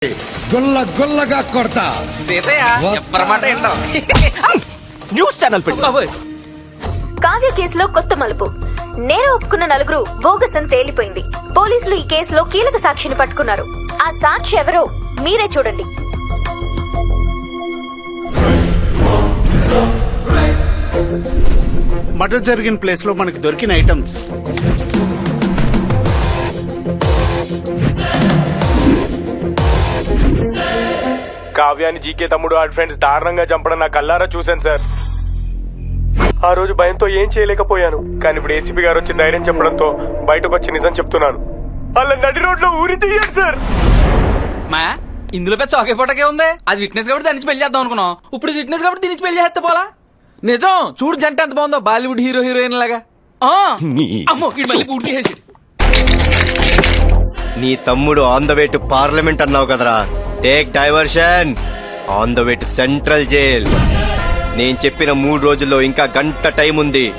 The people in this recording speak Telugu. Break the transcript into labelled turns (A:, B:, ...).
A: గుల్ల గుల్లగా కొడతా.
B: సీతయ్య చెప్పరమాట ఏంటో
C: న్యూస్ ఛానల్ పెట్టు.
D: కావ్య కేసులో కొత్త మలుపు. నేరం ఒప్పుకున్న నలుగురు బోగస్ అని తేలిపోయింది. పోలీసులు ఈ కేసులో కీలక సాక్షిని పట్టుకున్నారు. ఆ సాక్షి ఎవరో మీరే చూడండి.
E: మర్డర్ జరిగిన ప్లేస్ లో మనకి దొరికిన ఐటమ్స్
F: కావ్యాన్ని జీకే తమ్ముడు ఆ ఫ్రెండ్స్ దారుణంగా చంపడం నా కల్లారా చూశాను సార్. ఆ రోజు భయంతో ఏం చేయలేకపోయాను, కానీ ఇప్పుడు ఏసీపీ గారు వచ్చి ధైర్యం చెప్పడంతో బయటకు వచ్చి నిజం చెప్తున్నాను. అలా నడి రోడ్ లో ఊరి తీయండి సార్.
B: మా ఇందులో పెద్ద చౌకే పూటకే ఉంది. అది విట్నెస్ కాబట్టి దాని నుంచి పెళ్లి చేద్దాం అనుకున్నాం. ఇప్పుడు విట్నెస్ కాబట్టి దీని నుంచి పెళ్లి చేస్తే పోలా. నిజం చూడు జంట ఎంత బాగుందో, బాలీవుడ్ హీరో హీరోయిన్ లాగా. అమ్మో ఈడు మళ్ళీ పూర్తి చేసి.
G: నీ తమ్ముడు on the way to parliament అన్నావు కదరా. Take diversion on the way to central jail. నేను చెప్పిన 3 రోజుల్లో ఇంకా గంట టైం ఉంది.